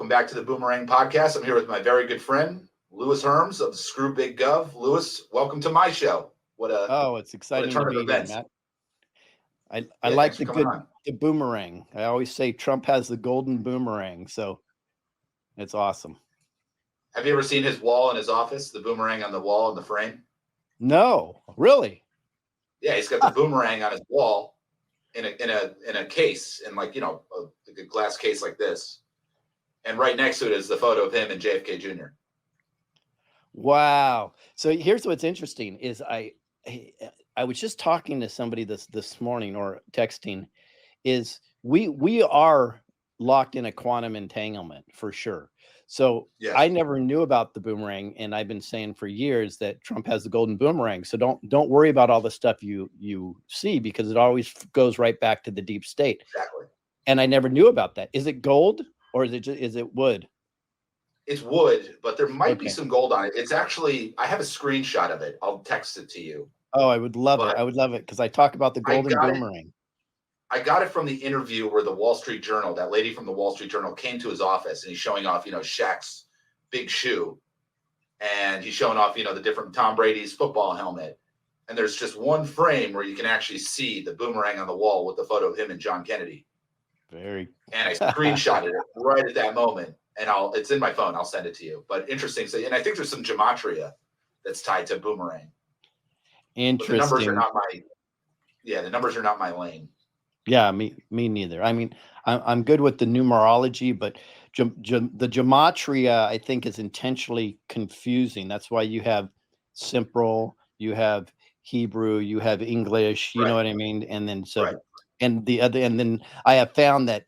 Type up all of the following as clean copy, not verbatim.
Welcome back to the Boomerang Podcast. I'm here with my very good friend, Lewis Herms of Screw Big Gov. Lewis, welcome to my show. It's exciting to be here, Matt. I like the boomerang. I always say Trump has the golden boomerang, so it's awesome. Have you ever seen his wall in his office, the boomerang on the wall in the frame? No, really? Yeah, he's got the boomerang on his wall in a case, in like a glass case like this. And right next to it is the photo of him and JFK Jr. Wow. So here's what's interesting is I was just talking to somebody this morning or texting is we are locked in a quantum entanglement for sure. So yes. I never knew about the boomerang, and I've been saying for years that Trump has the golden boomerang. So don't worry about all the stuff you see, because it always goes right back to the deep state. Exactly. And I never knew about that. Is it gold? Or is it wood? It's wood, but there might be some gold on it. It's actually, I have a screenshot of it. I'll text it to you. Oh, I would love it. I would love it because I talk about the golden boomerang. I got it from the interview where the Wall Street Journal, that lady from the Wall Street Journal, came to his office and he's showing off, Shaq's big shoe. And he's showing off, the different Tom Brady's football helmet. And there's just one frame where you can actually see the boomerang on the wall with the photo of him and John Kennedy. And I screenshotted it right at that moment, and it's in my phone. I'll send it to you. But interesting. So, and I think there's some gematria that's tied to boomerang. Interesting. But the numbers are not my lane. Yeah, me neither. I mean, I'm good with the numerology, but the gematria I think is intentionally confusing. That's why you have simple, you have Hebrew, you have English. You know what I mean? And then And then I have found that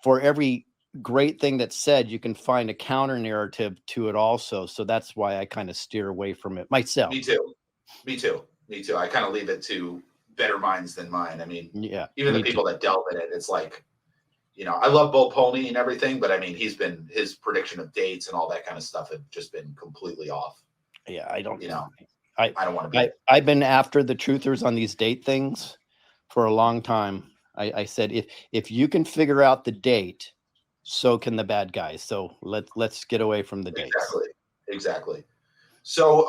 for every great thing that's said, you can find a counter narrative to it also. So that's why I kind of steer away from it myself. Me too. I kind of leave it to better minds than mine. I mean, even the people that delve in it, it's like, I love Bo Pony and everything, but I mean, his prediction of dates and all that kind of stuff had just been completely off. Yeah, I don't, I don't want to be. I've been after the truthers on these date things for a long time. I said, if you can figure out the date, so can the bad guys. So let's get away from the dates. Exactly. So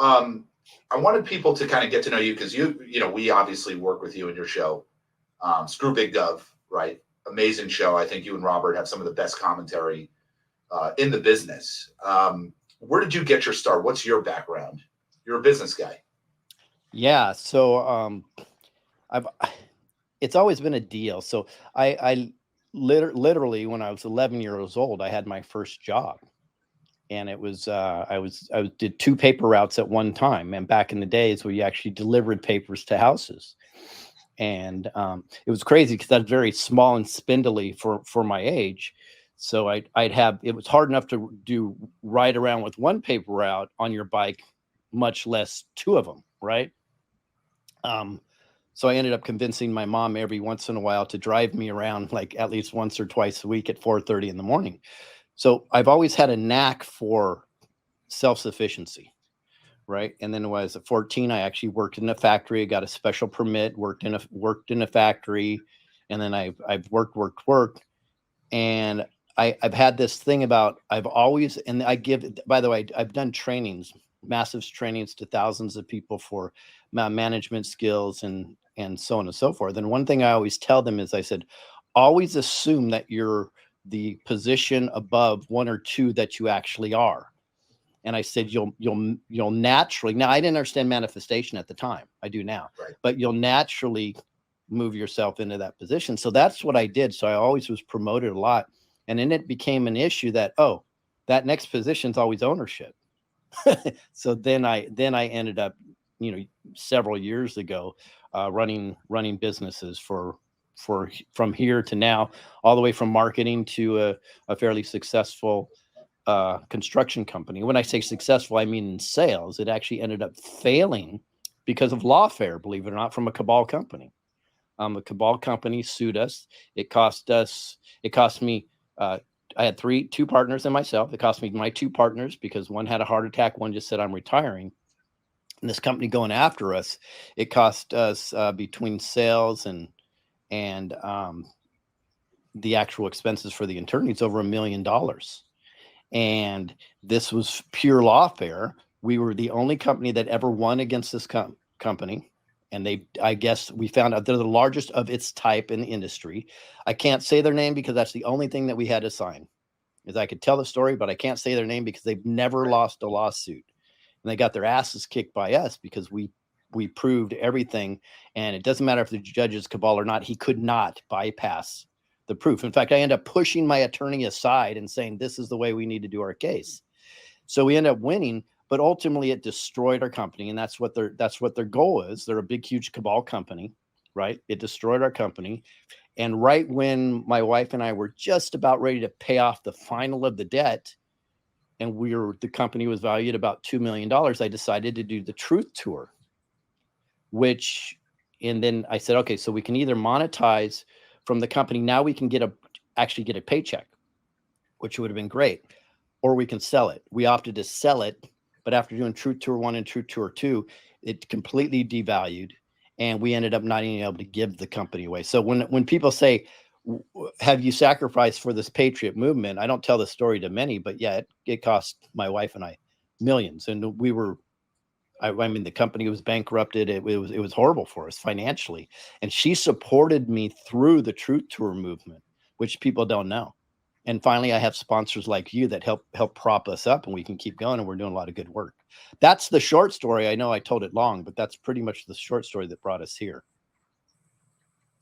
I wanted people to kind of get to know you because we obviously work with you in your show, Screw Big Gov, right? Amazing show. I think you and Robert have some of the best commentary in the business. Where did you get your start? What's your background? You're a business guy. Yeah. So it's always been a deal. So I literally, when I was 11 years old, I had my first job, and it was I did 2 paper routes at one time. And back in the days, we actually delivered papers to houses, and it was crazy because I was very small and spindly for my age. So it was hard enough to ride around with 1 paper route on your bike, much less 2 of them, right? So I ended up convincing my mom every once in a while to drive me around, like at least once or twice a week at 4:30 in the morning. So I've always had a knack for self-sufficiency, right? And then when I was at 14, I actually worked in a factory. I got a special permit, worked in a factory, and then I've worked, and I've had this thing about I've always, and I give, by the way, I've done trainings, massive trainings to thousands of people for management skills and so on and so forth. And one thing I always tell them is I said, always assume that you're the position above 1 or 2 that you actually are. And I said, you'll naturally, now I didn't understand manifestation at the time. I do now, right. But you'll naturally move yourself into that position. So that's what I did. So I always was promoted a lot. And then it became an issue that, that next position is always ownership. So then I ended up, several years ago, running businesses from here to now, all the way from marketing to a fairly successful construction company. When I say successful, I mean in sales. It actually ended up failing because of lawfare, believe it or not, from a cabal company. A cabal company sued us. It cost me, I had 2 partners and myself. It cost me my 2 partners because one had a heart attack. One just said, I'm retiring. And this company going after us, it cost us between sales and the actual expenses for the attorneys over $1 million. And this was pure lawfare. We were the only company that ever won against this company. And I guess we found out they're the largest of its type in the industry. I can't say their name because that's the only thing that we had to sign. Is I could tell the story, but I can't say their name because they've never lost a lawsuit. And they got their asses kicked by us because we proved everything. And it doesn't matter if the judge's cabal or not, he could not bypass the proof. In fact, I ended up pushing my attorney aside and saying, this is the way we need to do our case. So we ended up winning, but ultimately it destroyed our company. And that's what their goal is. They're a big, huge cabal company, right? It destroyed our company. And right when my wife and I were just about ready to pay off the final of the debt, and the company was valued about $2 million, I decided to do the Truth Tour, and then I said, okay, so we can either monetize from the company. Now we can actually get a paycheck, which would have been great, or we can sell it. We opted to sell it, but after doing Truth Tour 1 and Truth Tour 2, it completely devalued, and we ended up not being able to give the company away. So when people say, have you sacrificed for this patriot movement? I don't tell the story to many, but yeah, it cost my wife and I millions. And I mean, the company was bankrupted. It was horrible for us financially. And she supported me through the Truth Tour movement, which people don't know. And finally, I have sponsors like you that help prop us up, and we can keep going, and we're doing a lot of good work. That's the short story. I know I told it long, but that's pretty much the short story that brought us here.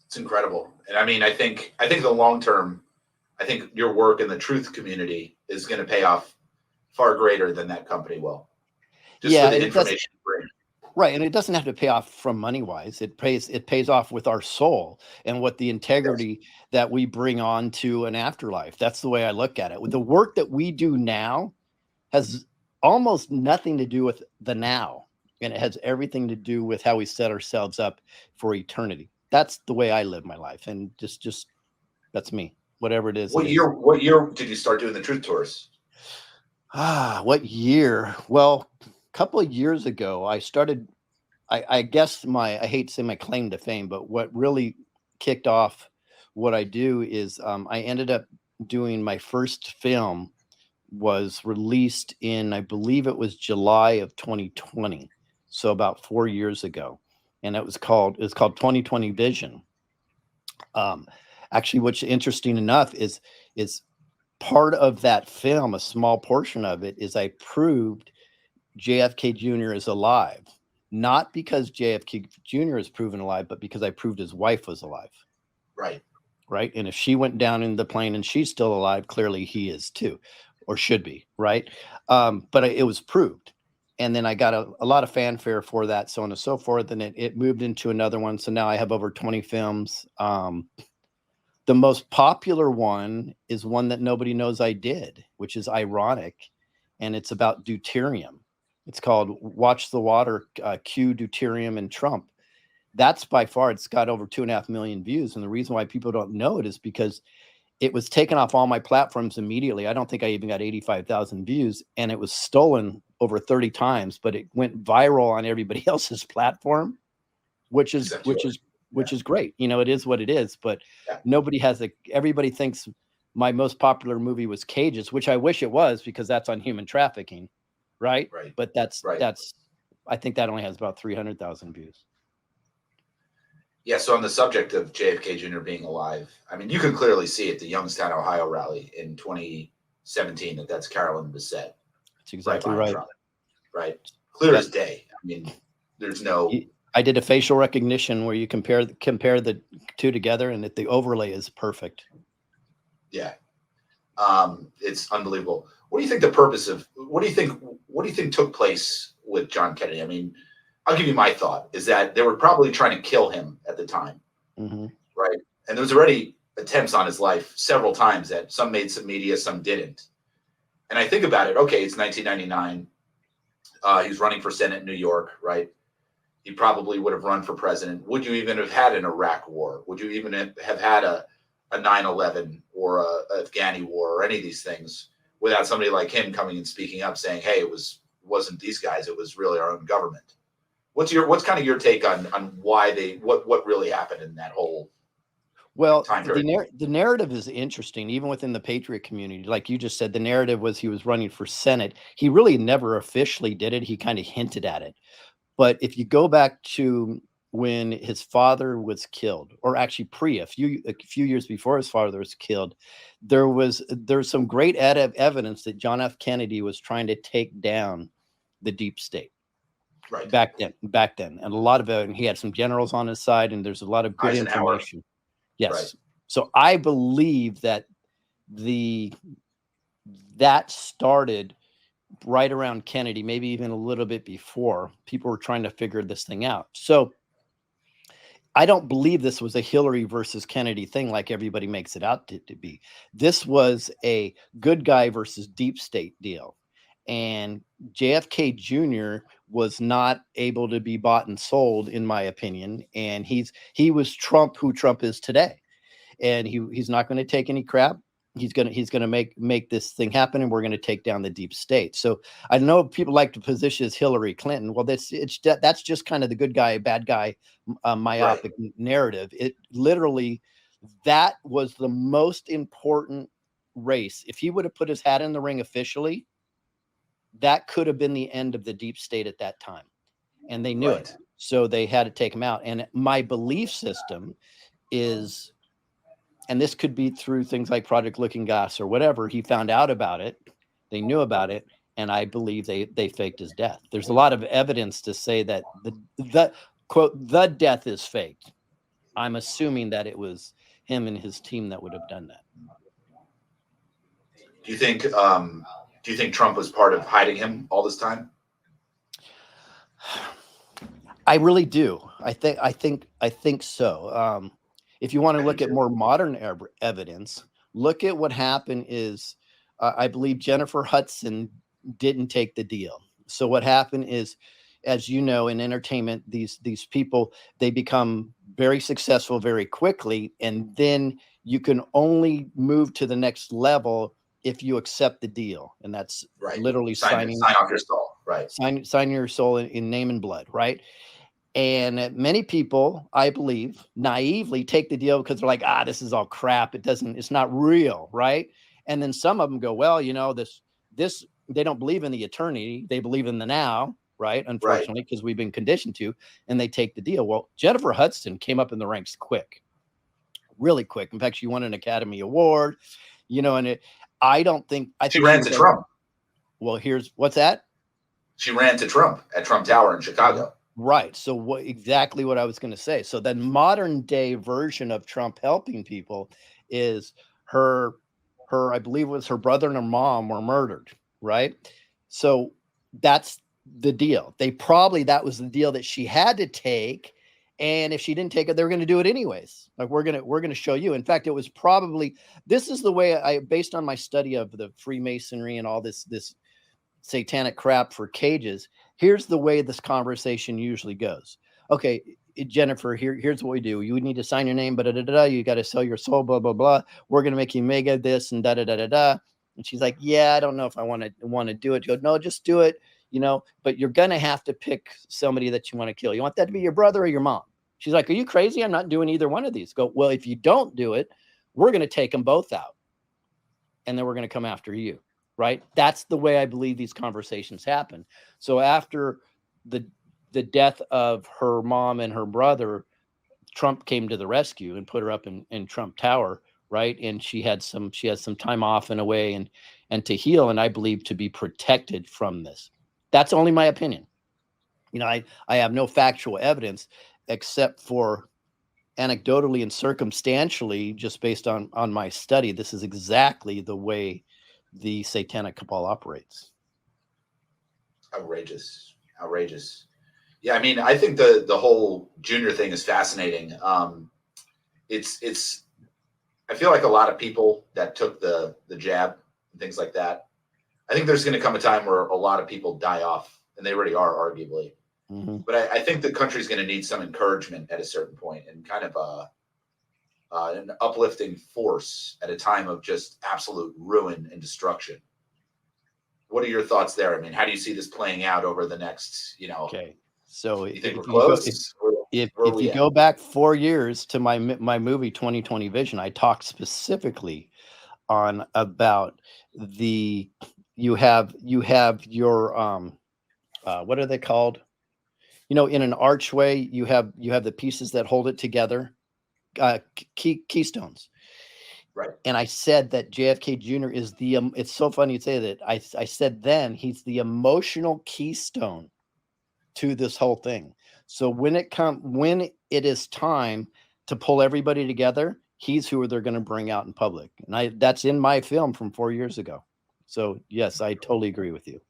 It's incredible. And I mean, I think the long term, I think your work in the truth community is going to pay off far greater than that company will. Just for the information. Right. And it doesn't have to pay off from money wise. It pays off with our soul and what the integrity that we bring on to an afterlife. That's the way I look at it. With the work that we do now has almost nothing to do with the now. And it has everything to do with how we set ourselves up for eternity. That's the way I live my life. And just that's me, whatever it is. What year did you start doing the Truth Tours? What year? Well, a couple of years ago, I started, I guess I hate to say my claim to fame, but what really kicked off what I do is I ended up doing my first film was released in, I believe it was July of 2020. So about 4 years ago. And it was called 2020 Vision. Actually, what's interesting enough is part of that film, a small portion of it, is I proved JFK Jr. is alive, not because JFK Jr. is proven alive, but because I proved his wife was alive. Right. Right. And if she went down in the plane and she's still alive, clearly he is too, or should be. Right. But it was proved. And then I got a lot of fanfare for that, so on and so forth. And it moved into another one. So now I have over 20 films. The most popular one is one that nobody knows I did, which is ironic. And it's about deuterium. It's called Watch the Water, Q, Deuterium, and Trump. That's by far, it's got over 2.5 million views. And the reason why people don't know it is because it was taken off all my platforms immediately. I don't think I even got 85,000 views, and it was stolen over 30 times, but it went viral on everybody else's platform, which is great. You know, it is what it is, but everybody thinks my most popular movie was Cages, which I wish it was, because that's on human trafficking. Right. But that's, I think that only has about 300,000 views. Yeah, so on the subject of JFK Jr. being alive, I mean, you can clearly see at the Youngstown, Ohio rally in 2017 that's Carolyn Bessette. That's exactly right. Trump, right? Clear as day. I mean, there's no... I did a facial recognition where you compare the two together, and the overlay is perfect. Yeah. It's unbelievable. What do you think the purpose of... What do you think took place with John Kennedy? I mean, I'll give you my thought, is that they were probably trying to kill him at the time, right? And there was already attempts on his life several times that some made some media, some didn't. And I think about it, okay, it's 1999. He was running for Senate in New York, right? He probably would have run for president. Would you even have had an Iraq war? Would you even have had a 9/11 or a Afghani war or any of these things without somebody like him coming and speaking up saying, hey, it wasn't these guys, it was really our own government? What's kind of your take on why what really happened in that whole? Well, time period. the narrative is interesting, even within the patriot community. Like you just said, the narrative was he was running for Senate. He really never officially did it. He kind of hinted at it. But if you go back to when his father was killed, or actually a few years before his father was killed, there's some great evidence that John F. Kennedy was trying to take down the deep state. Right. Back then, and a lot of it, and he had some generals on his side, and there's a lot of good Eisenhower. information. Yes. Right. So I believe that that started right around Kennedy, maybe even a little bit before. People were trying to figure this thing out. So I don't believe this was a Hillary versus Kennedy thing like everybody makes it out to be. This was a good guy versus deep state deal. And JFK Jr. was not able to be bought and sold, in my opinion. And he was Trump, who Trump is today. And he's not going to take any crap. He's gonna make this thing happen, and we're going to take down the deep state. So I know people like to position as Hillary Clinton. Well, that's just kind of the good guy, bad guy, myopic narrative. It literally, that was the most important race. If he would have put his hat in the ring officially, that could have been the end of the deep state at that time. And they knew it. So they had to take him out. And my belief system is, and this could be through things like Project Looking Glass or whatever, he found out about it. They knew about it. And I believe they faked his death. There's a lot of evidence to say that the quote, the death is faked. I'm assuming that it was him and his team that would have done that. Do you think Trump was part of hiding him all this time? I really do. I think so. If you want to look at more modern evidence, look at what happened is, I believe Jennifer Hudson didn't take the deal. So what happened is, as you know, in entertainment, these people, they become very successful very quickly. And then you can only move to the next level if you accept the deal. And that's literally sign off your soul, right? Sign your soul in name and blood, right? And many people, I believe, naively take the deal because they're like, this is all crap. It's not real, right? And then some of them go, well, this, they don't believe in the eternity. They believe in the now, right? Unfortunately, because we've been conditioned to, and they take the deal. Well, Jennifer Hudson came up in the ranks really quick. In fact, she won an Academy Award, and I think she ran to Trump. Well, what's that? She ran to Trump at Trump Tower in Chicago. Right. So exactly what I was going to say. So the modern day version of Trump helping people is her, I believe it was her brother and her mom were murdered. Right. So that's the deal. That was the deal that she had to take. And if she didn't take it, they were going to do it anyways. Like we're going to show you. In fact, it was this is the way based on my study of the Freemasonry and all this satanic crap for cages. Here's the way this conversation usually goes. Okay, Jennifer, here's what we do. You need to sign your name, but you got to sell your soul, blah, blah, blah. We're going to make you mega this and da. And she's like, yeah, I don't know if I want to do it. You go, no, just do it, but you're going to have to pick somebody that you want to kill. You want that to be your brother or your mom? She's like, are you crazy? I'm not doing either one of these. Go, well, if you don't do it, we're going to take them both out. And then we're going to come after you. Right. That's the way I believe these conversations happen. So after the death of her mom and her brother, Trump came to the rescue and put her up in Trump Tower. Right. And she had some time off in a way and to heal. And I believe to be protected from this. That's only my opinion. I have no factual evidence except for anecdotally and circumstantially, just based on my study. This is exactly the way the satanic cabal operates. Outrageous. Yeah, I mean, I think the whole Junior thing is fascinating. It's I feel like a lot of people that took the jab and things like that, I think there's going to come a time where a lot of people die off, and they already are, arguably. Mm-hmm. But I think the country's going to need some encouragement at a certain point, and kind of an uplifting force at a time of just absolute ruin and destruction. What are your thoughts there? I mean, how do you see this playing out over the next, Okay. So you think we're close? if Where are if you we at? go back 4 years to my movie 2020 Vision, I talked specifically on about the you have your what are they called? In an archway, you have the pieces that hold it together, keystones. Right. And I said that JFK Jr. is it's so funny you say that. I said then he's the emotional keystone to this whole thing. So when it is time to pull everybody together, he's who they're going to bring out in public. And that's in my film from 4 years ago. So yes, I totally agree with you.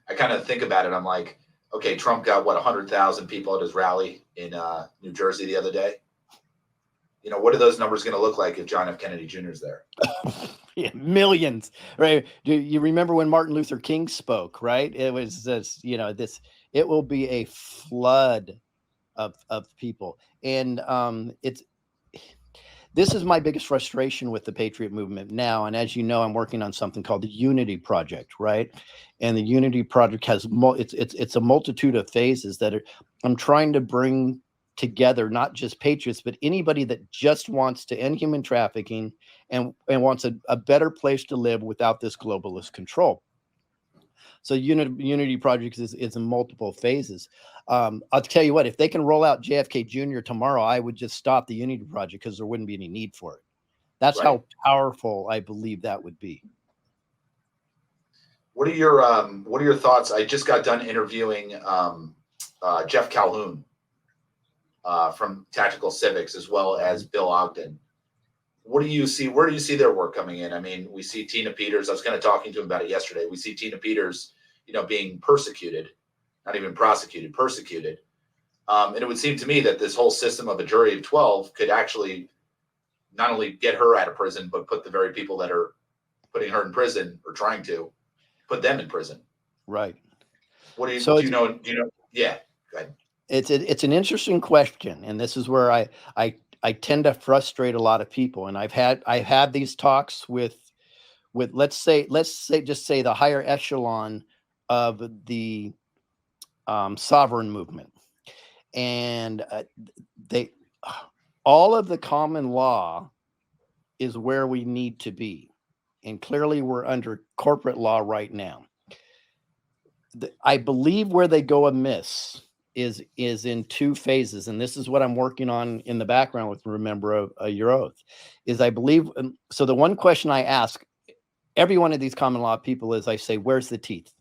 I kind of think about it. I'm like, okay, Trump got 100,000 people at his rally in New Jersey the other day. What are those numbers going to look like if John F. Kennedy Jr. is there? Yeah, millions, right? Do you remember when Martin Luther King spoke, right? It was this, it will be a flood of people. And this is my biggest frustration with the Patriot movement now. And as you know, I'm working on something called the Unity Project, right? And the Unity Project has it's a multitude of phases I'm trying to bring together, not just patriots, but anybody that just wants to end human trafficking and wants a better place to live without this globalist control. So Unity Project is in multiple phases. I'll tell you what, if they can roll out JFK Jr. tomorrow, I would just stop the Unity Project because there wouldn't be any need for it. That's Right. how powerful I believe that would be. What are your thoughts? I just got done interviewing Jeff Calhoun from Tactical Civics, as well as Bill Ogden. What do you see? Where do you see their work coming in? I mean, we see Tina Peters. I was kind of talking to him about it yesterday. We see Tina Peters, being persecuted, not even prosecuted, persecuted. And it would seem to me that this whole system of a jury of 12 could actually not only get her out of prison, but put the very people that are putting her in prison or trying to put them in prison. Right. What do you, So do you know? Yeah. Go ahead. It's an interesting question. And this is where I tend to frustrate a lot of people. And I've had these talks with let's say just say the higher echelon of the sovereign movement. And all of the common law is where we need to be. And clearly we're under corporate law right now. I believe where they go amiss is in two phases. And this is what I'm working on in the background with Remember Your Oath, is I believe. So the one question I ask every one of these common law people is, I say, where's the teeth?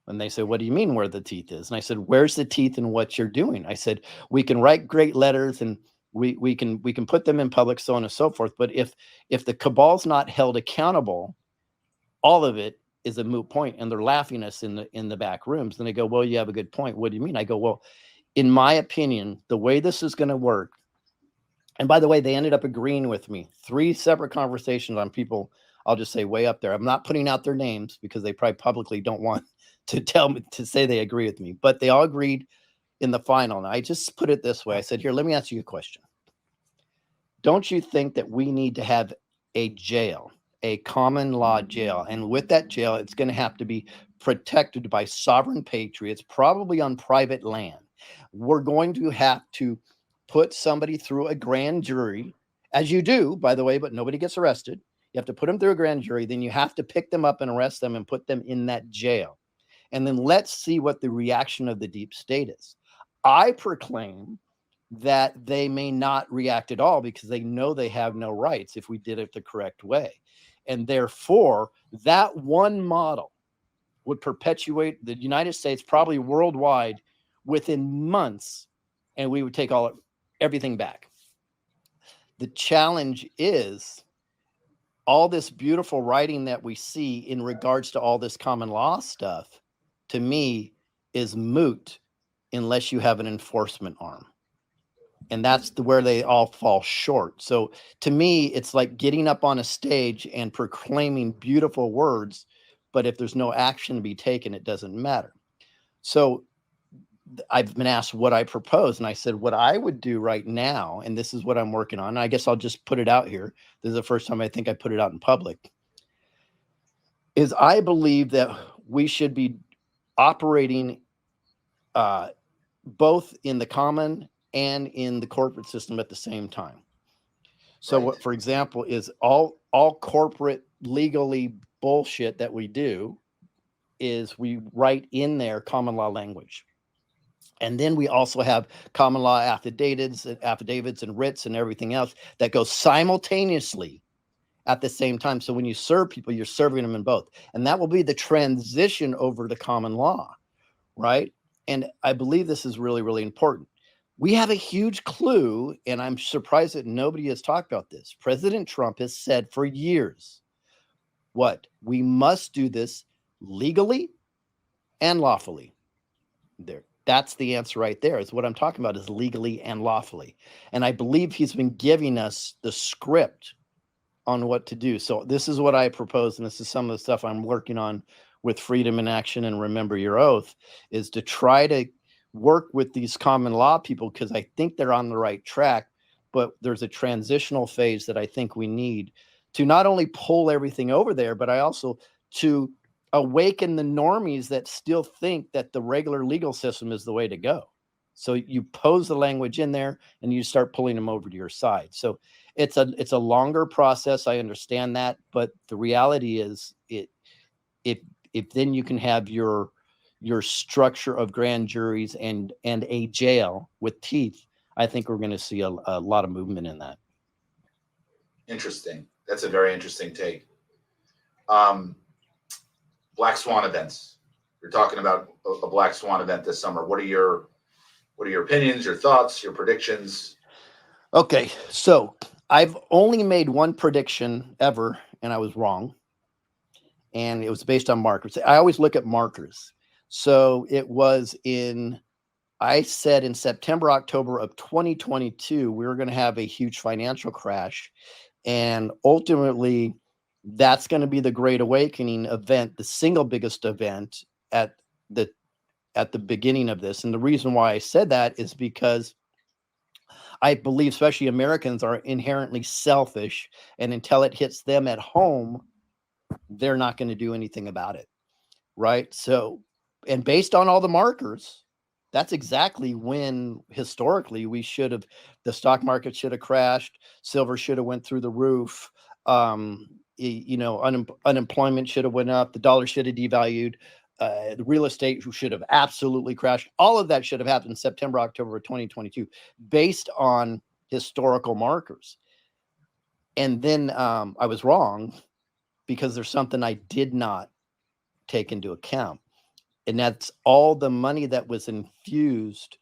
And they say, what do you mean where the teeth is? And I said, where's the teeth in what you're doing? I said, we can write great letters and we can put them in public, so on and so forth. But if the cabal's not held accountable, all of it is a moot point, and they're laughing us in the back rooms. Then they go, well, you have a good point. What do you mean? I go, well, in my opinion, the way this is going to work, and by the way, they ended up agreeing with me. 3 separate conversations on people, I'll just say way up there. I'm not putting out their names because they probably publicly don't want to tell me to say they agree with me, but they all agreed in the final. And I just put it this way. I said, here, let me ask you a question. Don't you think that we need to have a jail, a common law jail? And with that jail, it's going to have to be protected by sovereign patriots, probably on private land. We're going to have to put somebody through a grand jury, as you do, by the way, but nobody gets arrested. You have to put them through a grand jury. Then you have to pick them up and arrest them and put them in that jail. And then let's see what the reaction of the deep state is. I proclaim that they may not react at all because they know they have no rights if we did it the correct way. And therefore, that one model would perpetuate the United States, probably worldwide, within months, and we would take everything back. The challenge is all this beautiful writing that we see in regards to all this common law stuff, to me, is moot unless you have an enforcement arm. And that's where they all fall short. So to me, it's like getting up on a stage and proclaiming beautiful words, but if there's no action to be taken, it doesn't matter. So I've been asked what I propose, and I said what I would do right now, and this is what I'm working on. I guess I'll just put it out here. This is the first time I think I put it out in public. Is I believe that we should be operating both in the common and in the corporate system at the same time. So Right. what, for example, is all corporate legally bullshit that we do is we write in there common law language. And then we also have common law affidavits and writs and everything else that goes simultaneously at the same time. So when you serve people, you're serving them in both. And that will be the transition over to common law, right? And I believe this is really, really important. We have a huge clue, and I'm surprised that nobody has talked about this. President Trump has said for years, what? We must do this legally and lawfully. There. That's the answer right there. Is what I'm talking about is legally and lawfully. And I believe he's been giving us the script on what to do. So this is what I propose, and this is some of the stuff I'm working on with Freedom in Action and Remember Your Oath, is to try to work with these common law people, because I think they're on the right track, but there's a transitional phase that I think we need to not only pull everything over there, but I also to awaken the normies that still think that the regular legal system is the way to go. So you pose the language in there and you start pulling them over to your side. So it's a longer process. I understand that, but the reality is if then you can have your structure of grand juries and a jail with teeth, I think we're going to see a lot of movement in that. Interesting. That's a very interesting take. Black Swan events. You're talking about a Black Swan event this summer. What are your opinions, your thoughts, your predictions? Okay, so I've only made one prediction ever, and I was wrong. And it was based on markers. I always look at markers. So it was I said in September, October of 2022, we were going to have a huge financial crash. And ultimately, that's going to be the Great Awakening event, the single biggest event at the beginning of this. And the reason why I said that is because I believe, especially Americans, are inherently selfish, and until it hits them at home, they're not going to do anything about it. Right. So, and based on all the markers, that's exactly when historically the stock market should have crashed. Silver should have went through the roof. Unemployment should have went up. The dollar should have devalued. The real estate should have absolutely crashed. All of that should have happened in September, October of 2022, based on historical markers. And then I was wrong, because there's something I did not take into account. And that's all the money that was infused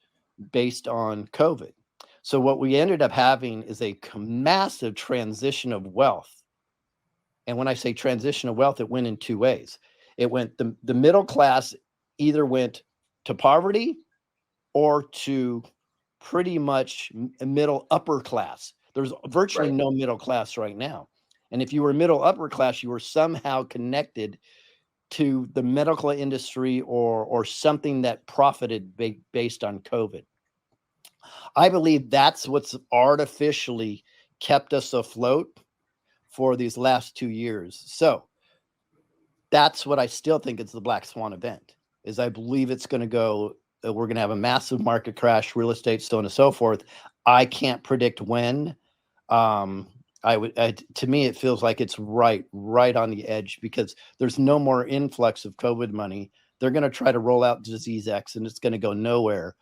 based on COVID. So what we ended up having is a massive transition of wealth. And when I say transition of wealth, it went in two ways. It went, the middle class either went to poverty or to pretty much middle upper class. There's virtually no middle class right now. And if you were middle upper class, you were somehow connected to the medical industry or something that profited based on COVID. I believe that's what's artificially kept us afloat for these last 2 years. So that's what I still think is the Black Swan event, is I believe it's going to go, we're going to have a massive market crash, real estate, so on and so forth. I can't predict when. To me, it feels like it's right on the edge, because there's no more influx of COVID money. They're going to try to roll out Disease X, and it's going to go nowhere.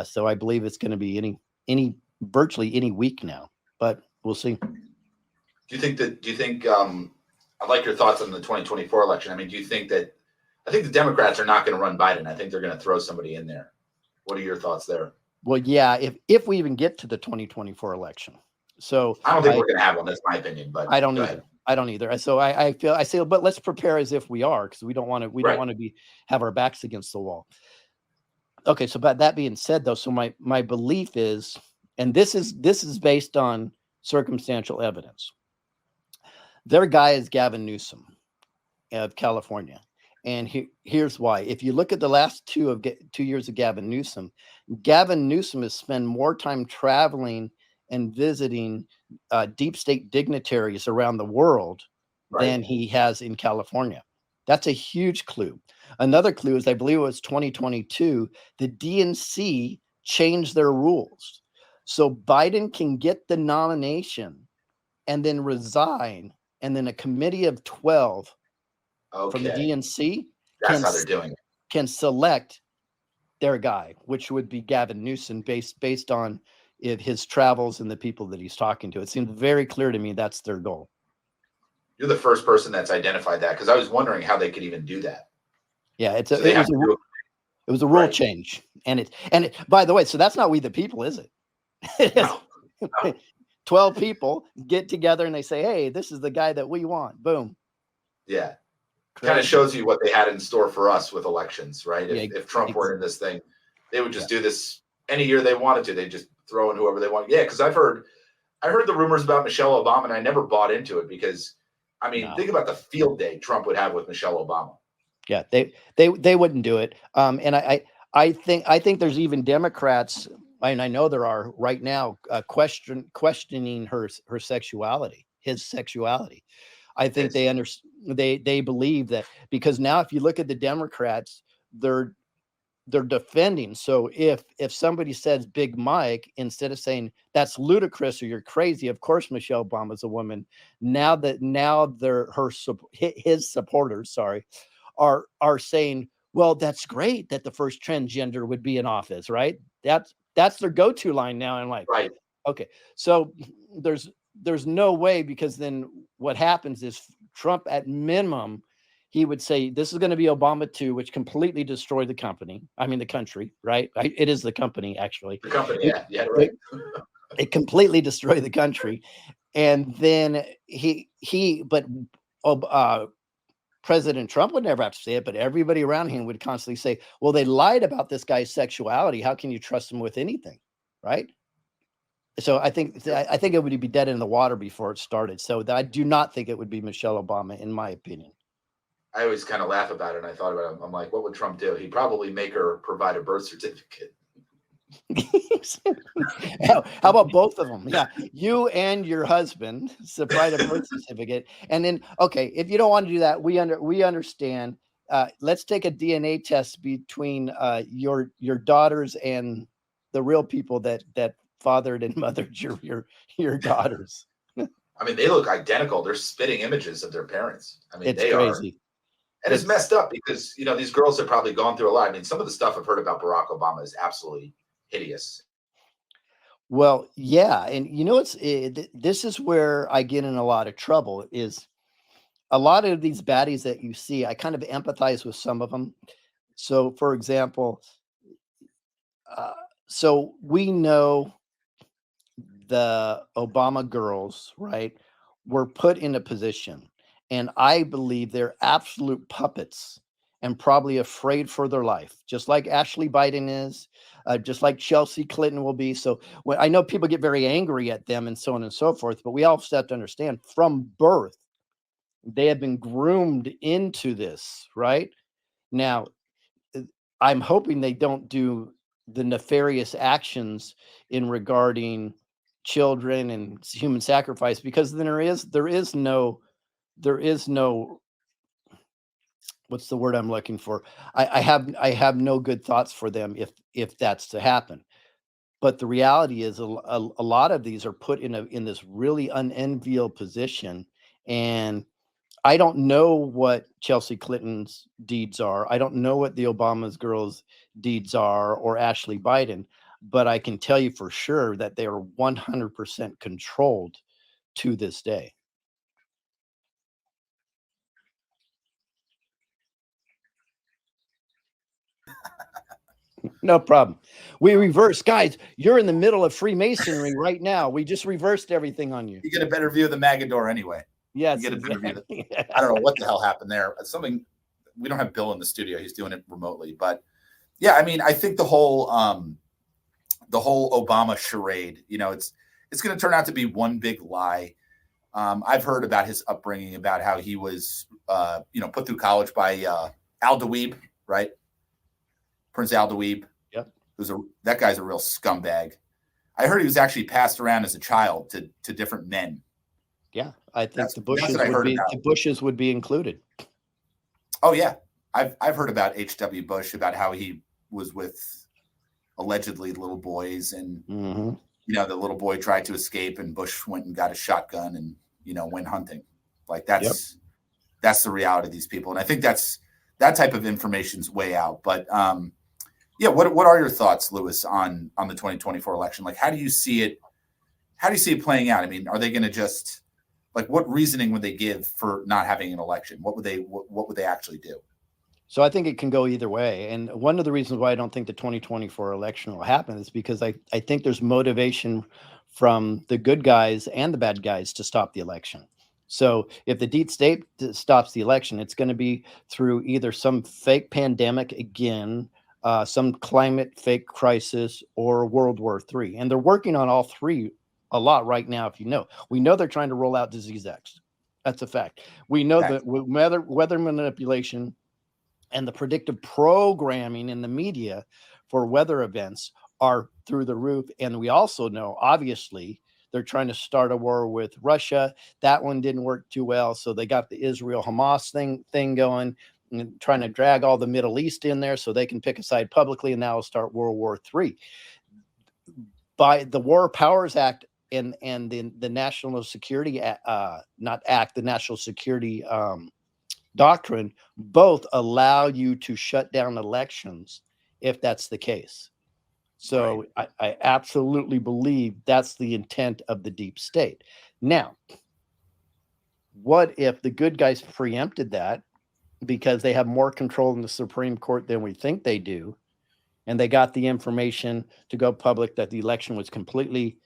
So I believe it's going to be virtually any week now, but we'll see. Do you think I'd like your thoughts on the 2024 election. I mean, do you think I think the Democrats are not going to run Biden. I think they're going to throw somebody in there. What are your thoughts there? Well, yeah, if we even get to the 2024 election. So I don't think we're going to have one. That's my opinion, but I don't either. I don't either. So I say, but let's prepare as if we are, because we don't want to. Don't want to have our backs against the wall. Okay. So, but that being said, though, so my belief is, and this is based on circumstantial evidence. Their guy is Gavin Newsom of California, and here's why. If you look at the last 2 years of Gavin Newsom has spent more time traveling and visiting deep state dignitaries around the world than he has in California. That's a huge clue. Another clue is, I believe it was 2022, the DNC changed their rules. So Biden can get the nomination and then resign, and then a committee of 12 from the Okay. DNC That's how they're doing it. can select their guy, which would be Gavin Newsom, based on his travels and the people that he's talking to. It seemed very clear to me that's their goal. You're the first person that's identified that, because I was wondering how they could even do that. Yeah, it was a rule change, and it. By the way, so that's not We the People, is it? No. 12 people get together and they say, "Hey, this is the guy that we want." Boom. Yeah. Kind of shows you what they had in store for us with elections, right? If Trump were in this thing, they would just do this any year they wanted to. They just throw in whoever they want. Yeah, because I heard the rumors about Michelle Obama, and I never bought into it because, I mean, think about the field day Trump would have with Michelle Obama. Yeah, they wouldn't do it. And I think there's even Democrats, and I know there are right now, questioning her sexuality, his sexuality. I think they believe that, because now if you look at the Democrats, they're defending. So if somebody says Big Mike, instead of saying that's ludicrous or you're crazy, of course Michelle Obama's a woman. Now his supporters, are saying, well, that's great that the first transgender would be in office, right? That's their go-to line now. I'm like, right. Okay, so there's no way, because then what happens is Trump, at minimum, he would say this is going to be Obama 2, which completely destroyed the country, right? It is the company, actually. The company, yeah, right. It completely destroyed the country, and then President Trump would never have to say it, but everybody around him would constantly say, well, they lied about this guy's sexuality. How can you trust him with anything? Right. So I think it would be dead in the water before it started. So I do not think it would be Michelle Obama, in my opinion. I always kind of laugh about it. And I thought about it. I'm like, what would Trump do? He'd probably make her provide a birth certificate. How about both of them? Yeah, you and your husband provide a birth certificate, and then okay, if you don't want to do that, we understand. Let's take a DNA test between your daughters and the real people that fathered and mothered your daughters. I mean, they look identical. They're spitting images of their parents. I mean, it's crazy. And it's messed up because these girls have probably gone through a lot. I mean, some of the stuff I've heard about Barack Obama is absolutely hideous. Well, yeah, and this is where I get in a lot of trouble. Is a lot of these baddies that you see, I kind of empathize with some of them. So, for example, so we know the Obama girls, right, were put in a position, and I believe they're absolute puppets and probably afraid for their life, just like Ashley Biden is, just like Chelsea Clinton will be. So I know people get very angry at them and so on and so forth, but we also have to understand, from birth, they have been groomed into this, right? Now, I'm hoping they don't do the nefarious actions in regarding children and human sacrifice, because then there is no what's the word I'm looking for? I have no good thoughts for them if that's to happen. But the reality is a lot of these are put in this really unenviable position, and I don't know what Chelsea Clinton's deeds are. I don't know what the Obama's girls' deeds are, or Ashley Biden, but I can tell you for sure that they are 100% controlled to this day. No problem. We reverse, guys. You're in the middle of Freemasonry right now. We just reversed everything on you. You get a better view of the Magador anyway. Yes, you get a better view. I don't know what the hell happened there. Something, we don't have Bill in the studio. He's doing it remotely. But yeah, I mean, I think the whole Obama charade, it's going to turn out to be one big lie. I've heard about his upbringing, about how he was, put through college by Al Dweeb, right? Prince Al Dweeb. Yep. That guy's a real scumbag. I heard he was actually passed around as a child to different men. Yeah, I think the Bushes would be included. Oh yeah, I've heard about H.W. Bush, about how he was with allegedly little boys, and the little boy tried to escape, and Bush went and got a shotgun and went hunting. Like that's the reality of these people, and I think that type of information's way out. But what are your thoughts, Lewis, on the 2024 election? Like, how do you see it? How do you see it playing out? I mean, are they going to just what reasoning would they give for not having an election? What would they actually do? So I think it can go either way. And one of the reasons why I don't think the 2024 election will happen is because I think there's motivation from the good guys and the bad guys to stop the election. So if the deep state stops the election, it's going to be through either some fake pandemic again, some climate fake crisis, or World War III. And they're working on all three a lot right now. We know they're trying to roll out Disease X. That's a fact. We know that weather manipulation and the predictive programming in the media for weather events are through the roof. And we also know, obviously, they're trying to start a war with Russia. That one didn't work too well. So they got the Israel-Hamas thing going, and trying to drag all the Middle East in there so they can pick a side publicly, and now start World War III. By the War Powers Act and the National Security the National Security Doctrine, both allow you to shut down elections if that's the case. So right. I absolutely believe that's the intent of the deep state. Now, what if the good guys preempted that because they have more control in the Supreme Court than we think they do, and they got the information to go public that the election was completely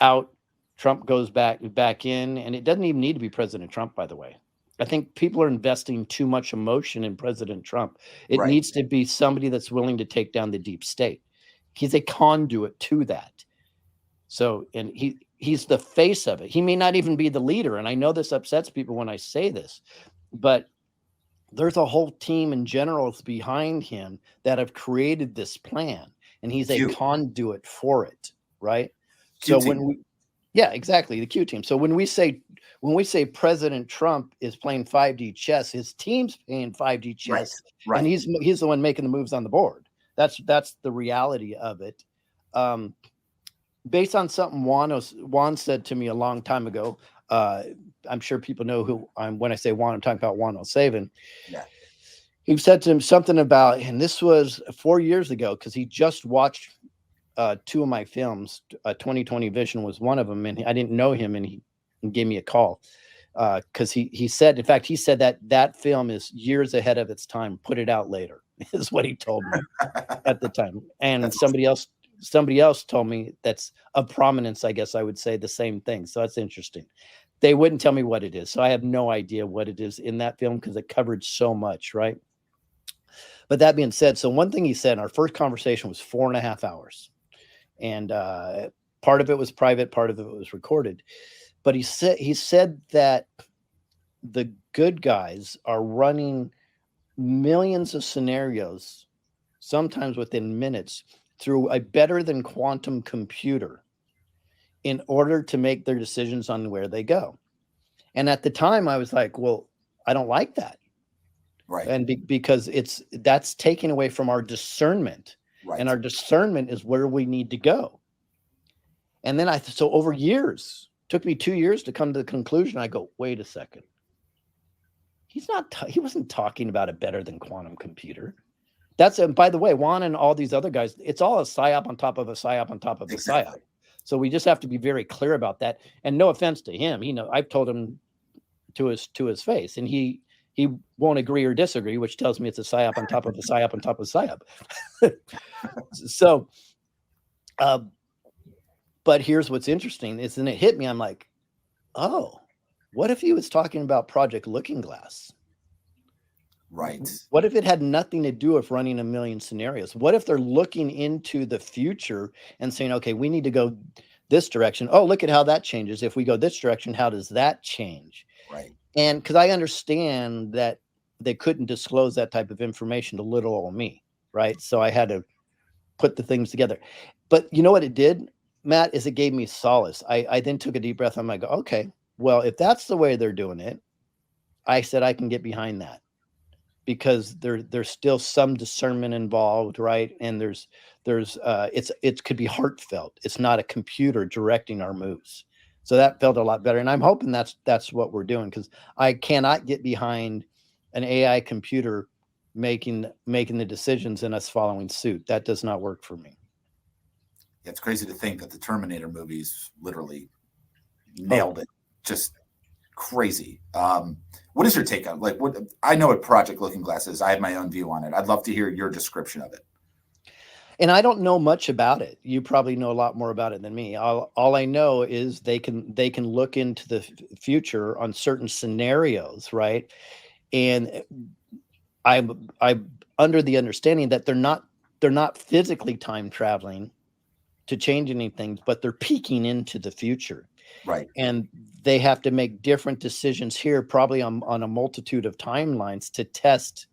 out? Trump goes back in, and it doesn't even need to be President Trump, by the way. I think people are investing too much emotion in President Trump. It needs to be somebody that's willing to take down the deep state. He's a conduit to that. So, and he's the face of it. He may not even be the leader. And I know this upsets people when I say this, but there's a whole team in general behind him that have created this plan, and he's a conduit for it. Right. So exactly. The Q team. So when we say President Trump is playing 5D chess, his team's playing 5D chess, and he's the one making the moves on the board. That's the reality of it. Based on something Juan said to me a long time ago. I'm sure people know who when I say Juan, I'm talking about Juan O'Savin. Yeah. He said to him something about, and this was 4 years ago, because he just watched two of my films. 2020 Vision was one of them, and I didn't know him, and he gave me a call because he said that film is years ahead of its time. Put it out later is what he told me at the time. And somebody else told me that's of prominence, I guess I would say the same thing. So that's interesting. They wouldn't tell me what it is, so I have no idea what it is in that film because it covered so much, right? But that being said, so one thing he said, our first conversation was 4.5 hours. And part of it was private, part of it was recorded. But he said that the good guys are running millions of scenarios, sometimes within minutes, through a better than quantum computer in order to make their decisions on where they go. And at the time I was like, well, I don't like that. Right. And because that's taken away from our discernment. Right. And our discernment is where we need to go. And then so over years, took me 2 years to come to the conclusion. I go, wait a second. He wasn't talking about a better than quantum computer. And by the way, Juan and all these other guys, it's all a psyop on top of a psyop on top of a psyop. So we just have to be very clear about that. And no offense to him, I've told him to his face, and he won't agree or disagree, which tells me it's a psyop on top of a psyop on top of a psyop. So, but here's what's interesting is, then it hit me. I'm like, oh, what if he was talking about Project Looking Glass? Right. What if it had nothing to do with running a million scenarios? What if they're looking into the future and saying, okay, we need to go this direction. Oh, look at how that changes. If we go this direction, how does that change? Right. And because I understand that they couldn't disclose that type of information to little old me. Right. So I had to put the things together. But you know what it did, Matt, is it gave me solace. I then took a deep breath. I'm like, okay, well, if that's the way they're doing it, I said I can get behind that. because there's still some discernment involved, right? And it could be heartfelt. It's not a computer directing our moves. So that felt a lot better. And I'm hoping that's what we're doing, because I cannot get behind an AI computer making the decisions and us following suit. That does not work for me. It's crazy to think that the Terminator movies literally nailed it. Just crazy. What is your take on it? What I know what Project Looking Glass is. I have my own view on it. I'd love to hear your description of it. And I don't know much about it. You probably know a lot more about it than me. All I know is they can look into the future on certain scenarios, right? And I'm under the understanding that they're not physically time traveling to change anything, but they're peeking into the future. Right. And they have to make different decisions here, probably on a multitude of timelines, to test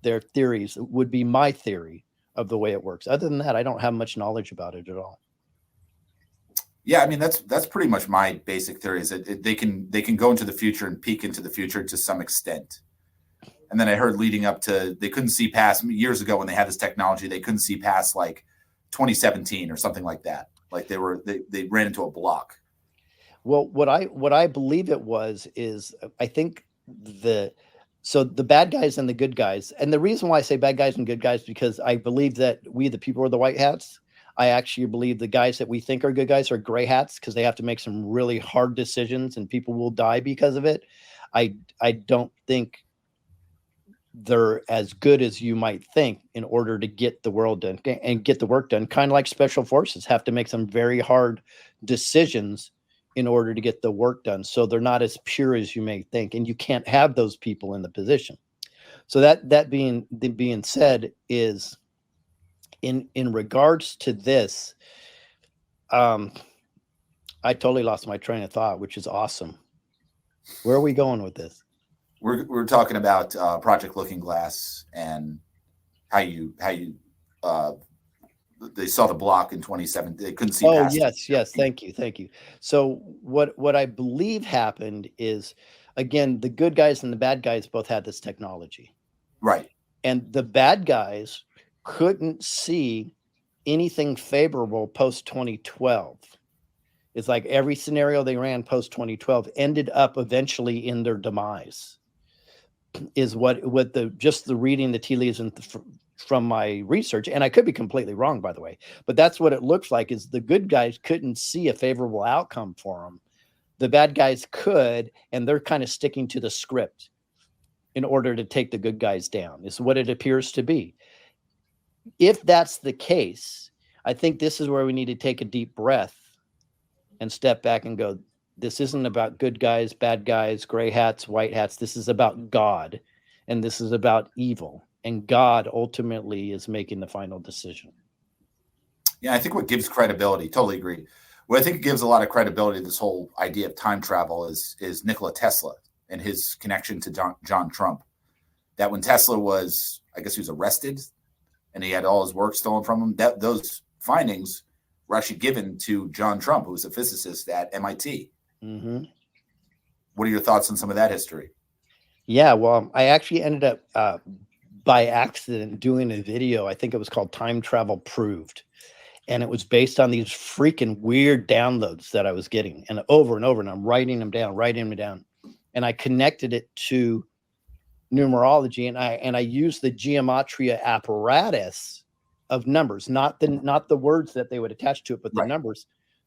their theories. It would be my theory of the way it works. Other than that, I don't have much knowledge about it at all. Yeah, I mean, that's pretty much my basic theory, is that they can go into the future and peek into the future to some extent. And then I heard leading up to, they couldn't see past, years ago when they had this technology, they couldn't see past like 2017 or something like that. Like they ran into a block. Well, what I believe it was is, I think so the bad guys and the good guys, and the reason why I say bad guys and good guys, because I believe that we, the people, are the white hats. I actually believe the guys that we think are good guys are gray hats, because they have to make some really hard decisions and people will die because of it. I don't think they're as good as you might think in order to get the world done and get the work done. Kind of like special forces have to make some very hard decisions in order to get the work done. So they're not as pure as you may think, and you can't have those people in the position. So that being said, is in regards to this, I totally lost my train of thought, which is awesome. Where are we going with this? We're talking about Project Looking Glass and how you they saw the block in 2017. They couldn't see. Oh, yes. Thank you. So what I believe happened is, again, the good guys and the bad guys both had this technology. Right. And the bad guys couldn't see anything favorable post 2012. It's like every scenario they ran post 2012 ended up eventually in their demise, is what the reading the tea leaves from my research. And I could be completely wrong, by the way, but that's what it looks like, is the good guys couldn't see a favorable outcome for them. The bad guys could, and they're kind of sticking to the script in order to take the good guys down, is what it appears to be. If that's the case, I think this is where we need to take a deep breath and step back and go, this isn't about good guys, bad guys, gray hats, white hats. This is about God, and this is about evil. And God ultimately is making the final decision. Yeah, I think what gives credibility, totally agree. What I think gives a lot of credibility to this whole idea of time travel is Nikola Tesla and his connection to John Trump. That when Tesla was, I guess he was arrested and he had all his work stolen from him, those findings were actually given to John Trump, who was a physicist at MIT. Mm-hmm. What are your thoughts on some of that history? Yeah, well, I actually ended up by accident doing a video. I think it was called Time Travel Proved. And it was based on these freaking weird downloads that I was getting, and over, and I'm writing them down. And I connected it to numerology, and I used the gematria apparatus of numbers, not the words that they would attach to it, but the numbers,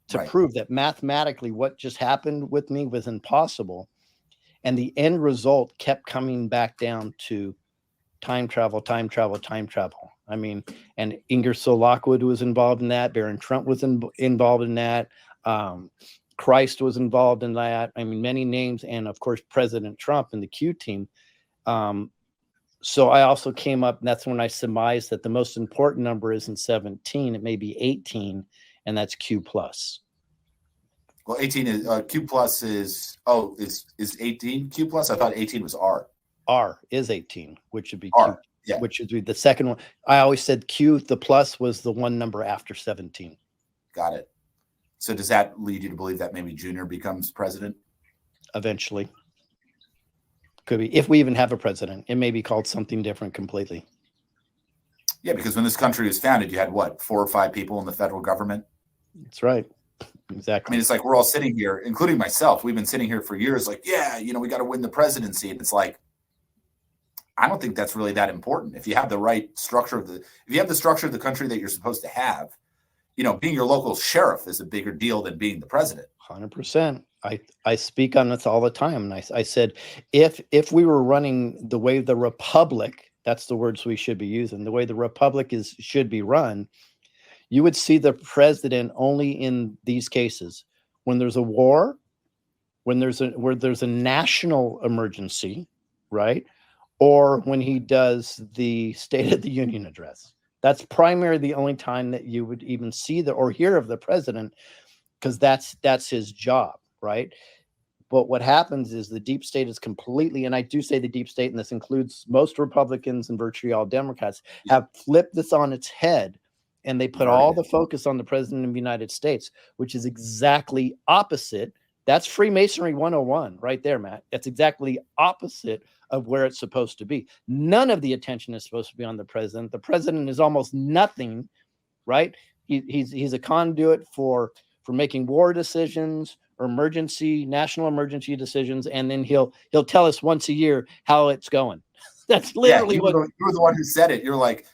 to prove that mathematically what just happened with me was impossible. And the end result kept coming back down to time travel. I mean, and Ingersoll Lockwood was involved in that. Barron Trump was involved in that. Christ was involved in that. I mean, many names, and of course, President Trump and the Q team. So I also came up, and that's when I surmised that the most important number isn't 17, it may be 18, and that's Q plus. Well, 18 is Q plus is 18 Q plus? I thought 18 was R. R is 18, which would be R. Q. Yeah. Which would be the second one. I always said Q, the plus, was the one number after 17. Got it. So does that lead you to believe that maybe Junior becomes president? Eventually. Could be. If we even have a president, it may be called something different completely. Yeah, because when this country was founded, you had what, 4 or 5 people in the federal government? That's right. I Exactly. mean, it's like we're all sitting here, including myself. We've been sitting here for years, like, yeah, we got to win the presidency. And it's like, I don't think that's really that important. If you have the right structure if you have the structure of the country that you're supposed to have, being your local sheriff is a bigger deal than being the president. 100%. I speak on this all the time. And I said, if we were running the way the republic, that's the words we should be using, the way the republic should be run, you would see the president only in these cases when there's a war, where there's a national emergency, right? Or when he does the State of the Union address. That's primarily the only time that you would even see or hear of the president, because that's his job, right? But what happens is the deep state is completely, and I do say the deep state, and this includes most Republicans and virtually all Democrats, have flipped this on its head. And they put all the focus on the president of the United States, which is exactly opposite. That's Freemasonry 101 right there, Matt. That's exactly opposite of where it's supposed to be. None of the attention is supposed to be on the president. The president is almost nothing, right? He's a conduit for making war decisions or national emergency decisions, and then he'll tell us once a year how it's going. That's literally you were the one who said it. You're like,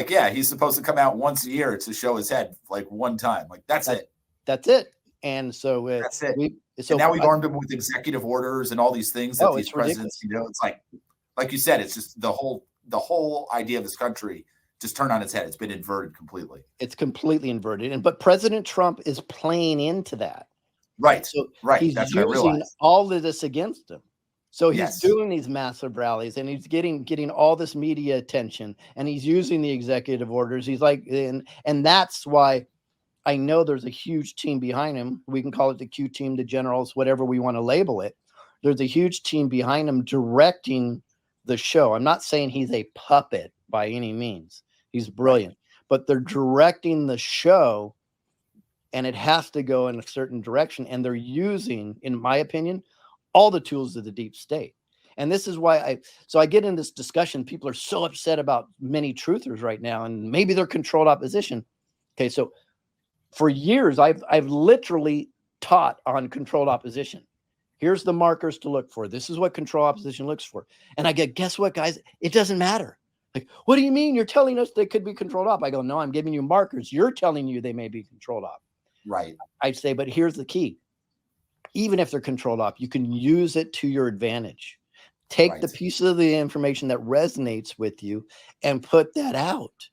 yeah, he's supposed to come out once a year to show his head, like one time. Like that's it. That's it. And so that's it. And now we've armed him with executive orders and all these things that these presidents, it's like you said, it's just the whole idea of this country just turned on its head. It's been inverted completely. It's completely inverted. But President Trump is playing into that. Right. So right. He's That's using all of this against him. So he's doing these massive rallies, and he's getting all this media attention, and he's using the executive orders. He's like, and that's why I know there's a huge team behind him. We can call it the Q team, the generals, whatever we want to label it. There's a huge team behind him directing the show. I'm not saying he's a puppet by any means. He's brilliant, but they're directing the show, and it has to go in a certain direction. And they're using, in my opinion, all the tools of the deep state. And this is why I get in this discussion. People are so upset about many truthers right now, and maybe they're controlled opposition. Okay. So for years, I've literally taught on controlled opposition. Here's the markers to look for. This is what controlled opposition looks for. And I get, guess what, guys? It doesn't matter. Like, what do you mean? You're telling us they could be controlled op? I go, no, I'm giving you markers. You're telling you they may be controlled op. Right. I'd say, but here's the key. Even if they're controlled op, you can use it to your advantage. Take the piece of the information that resonates with you and put that out.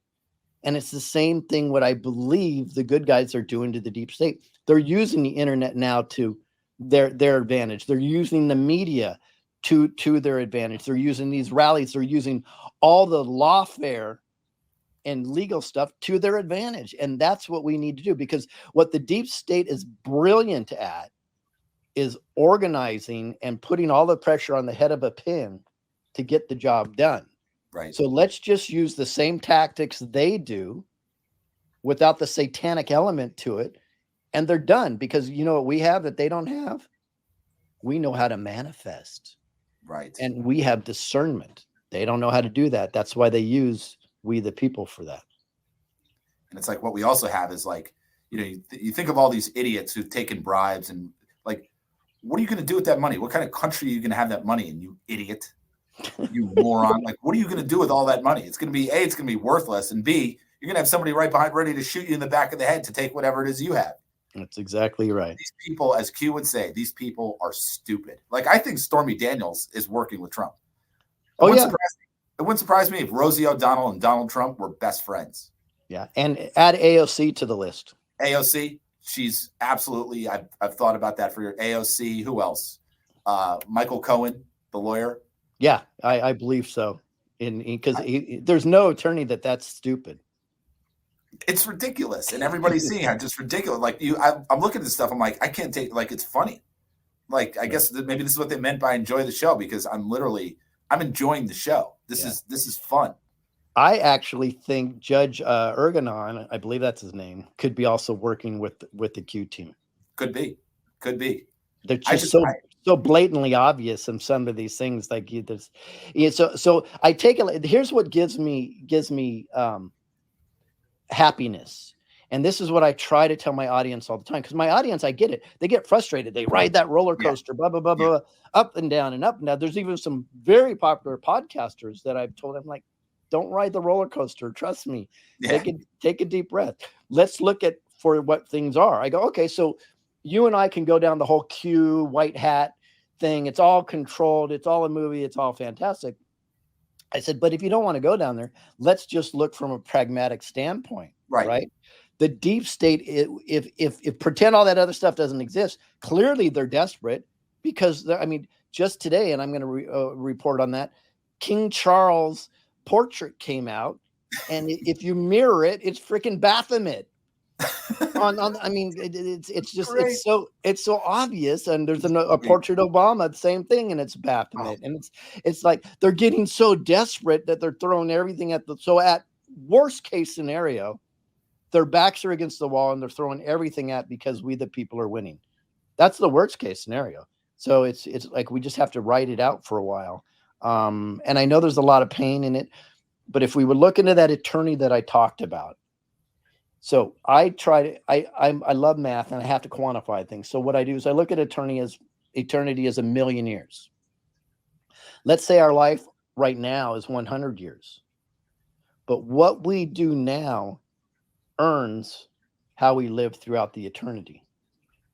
And it's the same thing what I believe the good guys are doing to the deep state. They're using the internet now to their advantage. They're using the media to their advantage. They're using these rallies. They're using all the lawfare and legal stuff to their advantage. And that's what we need to do, because what the deep state is brilliant at is organizing and putting all the pressure on the head of a pin to get the job done. Right. So let's just use the same tactics they do without the satanic element to it. And they're done, because you know what we have that they don't have? We know how to manifest. Right. And we have discernment. They don't know how to do that. That's why they use we the people for that. And it's like what we also have is like, you think of all these idiots who've taken bribes, and like, what are you going to do with that money? What kind of country are you going to have that money in, you idiot? You moron. Like, what are you going to do with all that money? It's going to be, A, it's going to be worthless, and B, you're going to have somebody right behind ready to shoot you in the back of the head to take whatever it is you have. That's exactly right. These people, as Q would say, these people are stupid. Like, I think Stormy Daniels is working with Trump. It wouldn't surprise me if Rosie O'Donnell and Donald Trump were best friends. Yeah. And add AOC to the list. AOC, she's absolutely, I've thought about that for your AOC. Who else? Michael Cohen, the lawyer. Yeah, I believe so. Because there's no attorney that's stupid. It's ridiculous, and everybody's seeing how just ridiculous. Like I'm looking at this stuff. I'm like, I can't take. Like, it's funny. Like, I guess maybe this is what they meant by enjoy the show, because I'm enjoying the show. This is fun. I actually think Judge Ergonon, I believe that's his name, could be also working with the Q team. Could be. They're just so blatantly obvious in some of these things. Like so I take it. Here's what gives me happiness. And this is what I try to tell my audience all the time, because my audience, I get it. They get frustrated. They ride that roller coaster, blah, blah, blah, blah, up and down and up and down. There's even some very popular podcasters that I've told them, like, don't ride the roller coaster. Trust me. Take a deep breath. Let's look at for what things are. I go, okay, so you and I can go down the whole Q white hat thing. It's all controlled. It's all a movie. It's all fantastic. I said, but if you don't want to go down there, let's just look from a pragmatic standpoint, right? The deep state, if pretend all that other stuff doesn't exist, clearly they're desperate because just today, and I'm going to report on that, King Charles portrait came out, and if you mirror it, it's freaking Baphomet. It's so obvious. And there's a portrait of Obama, the same thing, and it's Baphomet. And it's like they're getting so desperate that they're throwing everything at worst case scenario, their backs are against the wall and they're throwing everything at because we the people are winning. That's the worst case scenario. So it's like we just have to write it out for a while. And I know there's a lot of pain in it, but if we would look into that eternity that I talked about. So I love math and I have to quantify things. So what I do is I look at eternity as 1,000,000 years. Let's say our life right now is 100 years. But what we do now earns how we live throughout the eternity.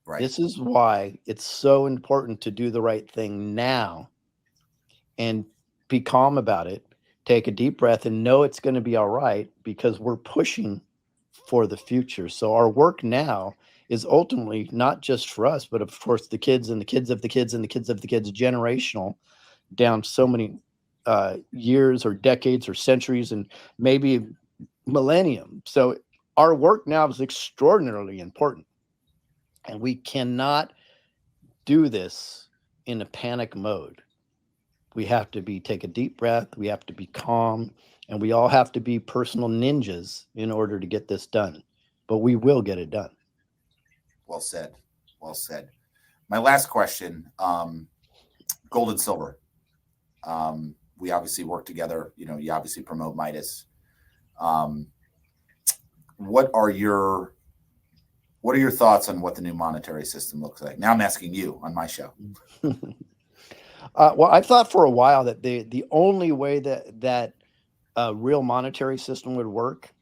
Right. This is why it's so important to do the right thing now and be calm about it. Take a deep breath and know it's going to be all right, because we're pushing for the future. So our work now is ultimately not just for us, but of course the kids and the kids of the kids and the kids of the kids, generational down so many years or decades or centuries and maybe millennium. So our work now is extraordinarily important, and we cannot do this in a panic mode. We have to take a deep breath. We have to be calm, and we all have to be personal ninjas in order to get this done, but we will get it done. Well said. Well said. My last question, gold and silver. We obviously work together. You obviously promote Midas. What are your thoughts on what the new monetary system looks like? Now I'm asking you on my show. Well, I've thought for a while that the only way that a real monetary system would work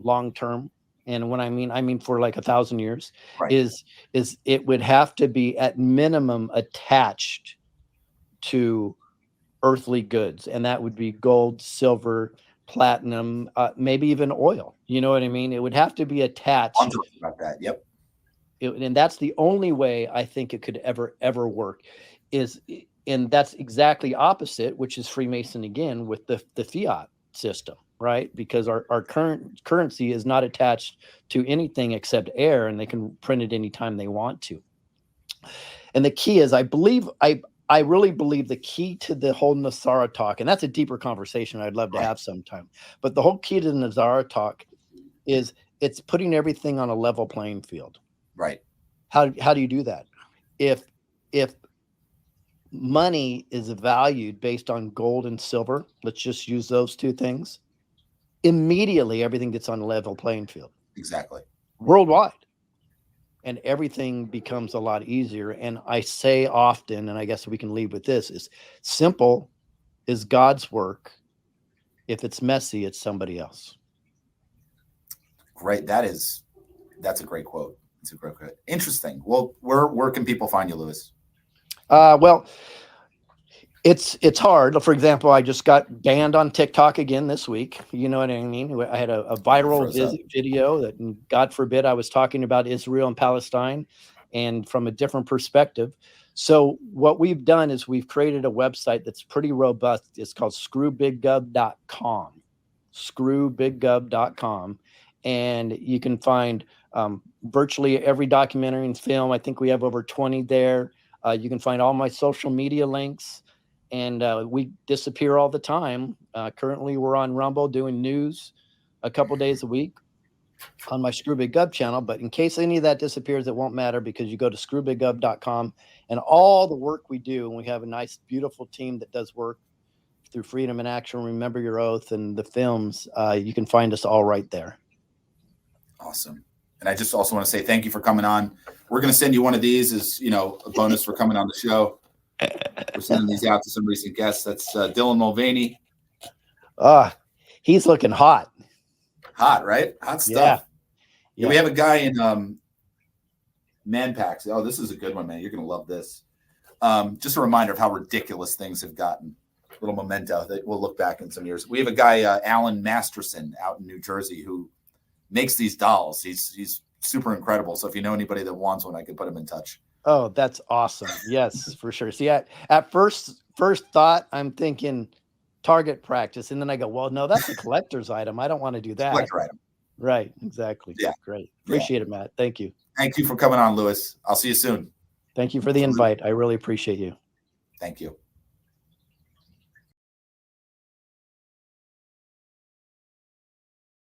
long term, and when I mean for like 1,000 years, right, is it would have to be at minimum attached to earthly goods, and that would be gold, silver, platinum, maybe even oil. You know what I mean? It would have to be attached. I'm talking about that. Yep. And that's the only way I think it could ever work. And that's exactly opposite, which is Freemason again with the fiat system, right? Because our current currency is not attached to anything except air, and they can print it anytime they want to. And the key is, I really believe the key to the whole Nasara talk, and that's a deeper conversation I'd love to have sometime, but the whole key to the Nasara talk is it's putting everything on a level playing field. Right. How do you do that? If money is valued based on gold and silver, let's just use those two things, immediately everything gets on a level playing field. Exactly. Worldwide. And everything becomes a lot easier. And I say often, and I guess we can leave with this, is simple is God's work. If it's messy, it's somebody else. Great. That's a great quote. It's a great quote. Interesting. Well, where can people find you, Lewis? Well, it's hard. For example, I just got banned on TikTok again this week. You know what I mean? I had a viral video that, God forbid, I was talking about Israel and Palestine and from a different perspective. So what we've done is we've created a website that's pretty robust. It's called screwbiggov.com, screwbiggov.com. And you can find virtually every documentary and film. I think we have over 20 there. You can find all my social media links, and we disappear all the time. Currently, we're on Rumble doing news a couple days a week. on my Screw Big Gov channel. But in case any of that disappears, it won't matter, because you go to screwbiggov.com, and all the work we do, and we have a nice, beautiful team that does work through Freedom in Action, Remember Your Oath, and the films. You can find us all right there. Awesome. And I just also want to say thank you for coming on. We're going to send you one of these as, a bonus for coming on the show. We're sending these out to some recent guests. That's Dylan Mulvaney. He's looking hot. Hot, right? Hot stuff. Yeah. We have a guy in Man Packs. Oh, this is a good one, man. You're going to love this. Just a reminder of how ridiculous things have gotten. A little memento that we'll look back in some years. We have a guy, Alan Masterson, out in New Jersey, who makes these dolls. He's super incredible. So if you know anybody that wants one, I could put him in touch. Oh, that's awesome. Yes, for sure. See, at first thought, I'm thinking target practice. And then I go, well, no, that's a collector's item. I don't want to do that. Collector item. Right. Exactly. Yeah. Great. Appreciate it, Matt. Thank you. Thank you for coming on, Lewis. I'll see you soon. Thank you for the invite. I really appreciate you. Thank you.